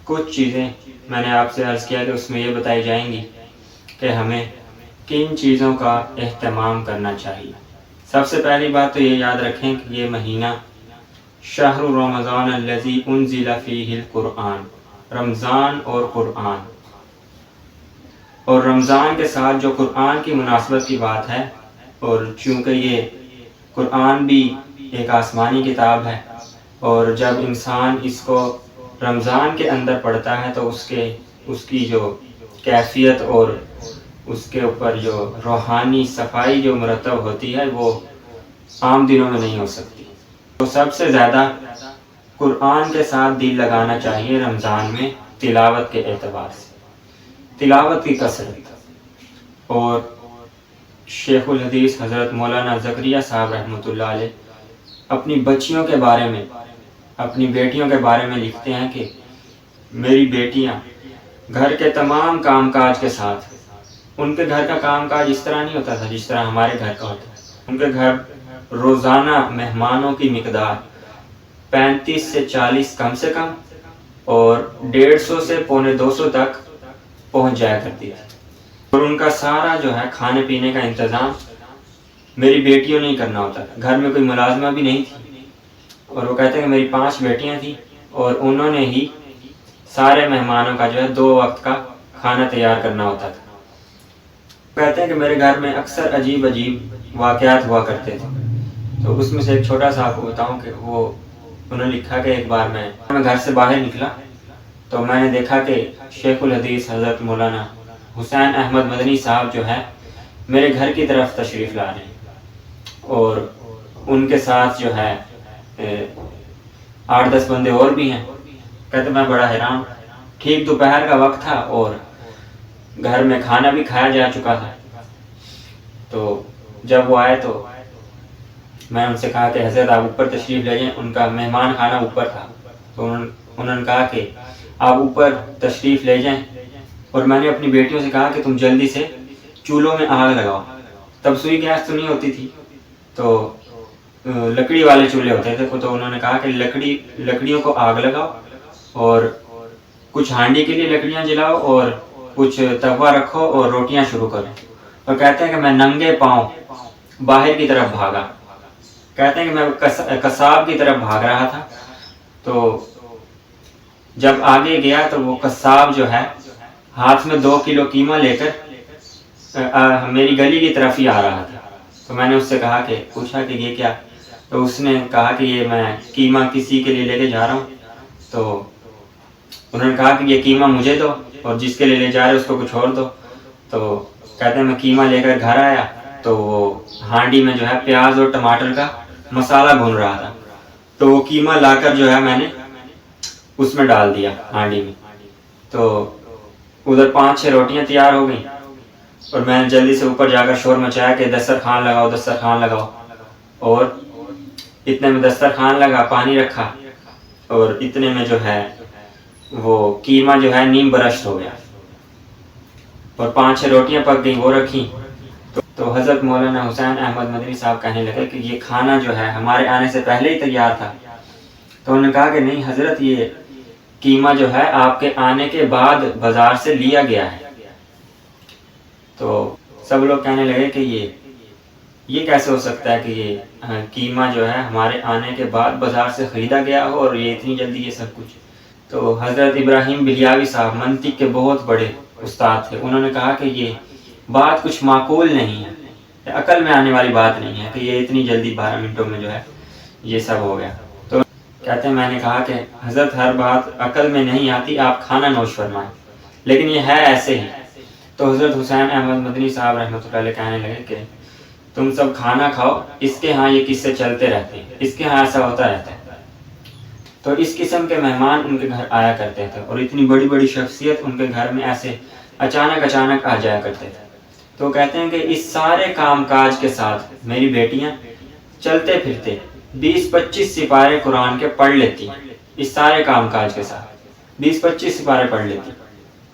کچھ چیزیں میں نے آپ سے عرض کیا کہ اس میں یہ بتائی جائیں گی کہ ہمیں کن چیزوں کا اہتمام کرنا چاہیے۔ سب سے پہلی بات تو یہ یاد رکھیں کہ یہ مہینہ شہر رمضان الذی انزل فیہ القرآن، رمضان اور قرآن، اور رمضان کے ساتھ جو قرآن کی مناسبت کی بات ہے، اور چونکہ یہ قرآن بھی ایک آسمانی کتاب ہے، اور جب انسان اس کو رمضان کے اندر پڑھتا ہے تو اس کی جو کیفیت اور اس کے اوپر جو روحانی صفائی جو مرتب ہوتی ہے وہ عام دنوں میں نہیں ہو سکتی۔ تو سب سے زیادہ قرآن کے ساتھ دل لگانا چاہیے رمضان میں تلاوت کے اعتبار سے، تلاوت کی کثرت۔ اور شیخ الحدیث حضرت مولانا زکریا صاحب رحمۃ اللہ علیہ اپنی بچیوں کے بارے میں، اپنی بیٹیوں کے بارے میں لکھتے ہیں کہ میری بیٹیاں گھر کے تمام کام کاج کے ساتھ، ان کے گھر کا کام کاج اس طرح نہیں ہوتا تھا جس طرح ہمارے گھر کا ہوتا ہے۔ ان کے گھر روزانہ مہمانوں کی مقدار 35 سے 40 کم سے کم، اور 150 سے 150 تک پہنچ جایا کرتی تھی، اور ان کا سارا جو ہے کھانے پینے کا انتظام میری بیٹیوں نے ہی کرنا ہوتا تھا۔ گھر میں کوئی ملازمہ بھی نہیں تھی، اور وہ کہتے ہیں کہ میری 5 بیٹیاں تھیں اور انہوں نے ہی سارے مہمانوں کا جو ہے 2 وقت کا کھانا تیار کرنا ہوتا تھا۔ کہتے ہیں کہ میرے گھر میں اکثر عجیب واقعات ہوا کرتے تھے، تو اس میں سے ایک چھوٹا سا آپ کو بتاؤں کہ انہوں نے لکھا کہ ایک بار میں گھر سے باہر نکلا تو میں نے دیکھا کہ شیخ الحدیث حضرت مولانا حسین احمد مدنی صاحب جو ہے میرے گھر کی طرف تشریف لا رہے ہیں، اور ان کے ساتھ جو ہے 8-10 بندے اور بھی ہیں۔ کہتے میں بڑا حیران، ٹھیک دوپہر کا وقت تھا اور گھر میں کھانا بھی کھایا جا چکا تھا۔ تو جب وہ آئے تو میں ان سے کہا کہ حضرت آپ اوپر تشریف لے جائیں، ان کا مہمان خانہ اوپر تھا، تو انہوں نے کہا کہ آپ اوپر تشریف لے جائیں، اور میں نے اپنی بیٹیوں سے کہا کہ تم جلدی سے چولہوں میں آگ لگاؤ۔ تب سوئی گیس تو نہیں ہوتی تھی، تو لکڑی والے چولہے ہوتے تھے، تو انہوں نے کہا کہ لکڑیوں کو آگ لگاؤ، اور کچھ ہانڈی کے لیے لکڑیاں جلاؤ، اور کچھ توا رکھو اور روٹیاں شروع کرو۔ اور کہتے ہیں کہ میں ننگے پاؤں باہر کی طرف بھاگا۔ کہتے ہیں کہ میں قصاب کی طرف بھاگ رہا تھا، تو جب آگے گیا تو وہ قصاب جو ہے ہاتھ میں 2 کلو قیمہ لے کر میری گلی کی طرف ہی آ رہا تھا۔ تو میں نے اس سے کہا کہ پوچھا کہ یہ کیا؟ تو اس نے کہا کہ یہ میں قیمہ کسی کے لیے لے کے جا رہا ہوں۔ تو انہوں نے کہا کہ یہ قیمہ مجھے دو، اور جس کے لیے لے جا رہے اس کو کچھ اور دو۔ تو کہتے ہیں میں قیمہ لے کر گھر آیا تو وہ ہانڈی میں جو ہے پیاز اور ٹماٹر کا مسالہ بھون رہا تھا، تو وہ قیمہ لا کر جو ہے میں نے اس میں ڈال دیا ہانڈی میں۔ تو ادھر 5-6 روٹیاں تیار ہو گئیں، اور میں نے جلدی سے اوپر جا کر شور مچایا کہ دسترخوان لگاؤ، دسترخوان لگاؤ، اور اتنے میں دسترخوان لگا، پانی رکھا، اور اتنے میں جو ہے وہ قیمہ جو ہے نیم برشت ہو گیا، اور 5-6 روٹیاں پک گئیں، وہ رکھیں۔ تو حضرت مولانا حسین احمد مدنی صاحب کہنے لگے کہ یہ کھانا جو ہے ہمارے آنے سے پہلے ہی تیار تھا۔ تو انہوں نے کہا کہ نہیں حضرت، یہ قیمہ جو ہے آپ کے آنے کے بعد بازار سے لیا گیا ہے۔ تو سب لوگ کہنے لگے کہ یہ کیسے ہو سکتا ہے کہ یہ قیمہ جو ہے ہمارے آنے کے بعد بازار سے خریدا گیا ہو، اور یہ اتنی جلدی یہ سب کچھ۔ تو حضرت ابراہیم بلیاوی صاحب منطق کے بہت بڑے استاد تھے، انہوں نے کہا کہ یہ بات کچھ معقول نہیں ہے، عقل میں آنے والی بات نہیں ہے کہ یہ اتنی جلدی 12 منٹوں میں جو ہے یہ سب ہو گیا۔ تو کہتے ہیں میں نے کہا کہ حضرت ہر بات عقل میں نہیں آتی، آپ کھانا نوش فرمائیں، لیکن یہ ہے ایسے ہی۔ تو حضرت حسین احمد مدنی صاحب رحمۃ اللہ علیہ کہنے لگے کہ تم سب کھانا کھاؤ، اس کے ہاں یہ قصے چلتے رہتے ہیں، اس کے ہاں ایسا ہوتا رہتا ہے۔ تو اس قسم کے مہمان ان کے گھر آیا کرتے تھے، اور اتنی بڑی بڑی شخصیت ان کے گھر میں ایسے اچانک آ جایا کرتے تھے۔ تو کہتے ہیں کہ اس سارے کام کاج کے ساتھ میری بیٹیاں چلتے پھرتے 20-25 سپارے قرآن کے پڑھ لیتی، اس سارے کام کاج کے ساتھ 20-25 سپارے پڑھ لیتی۔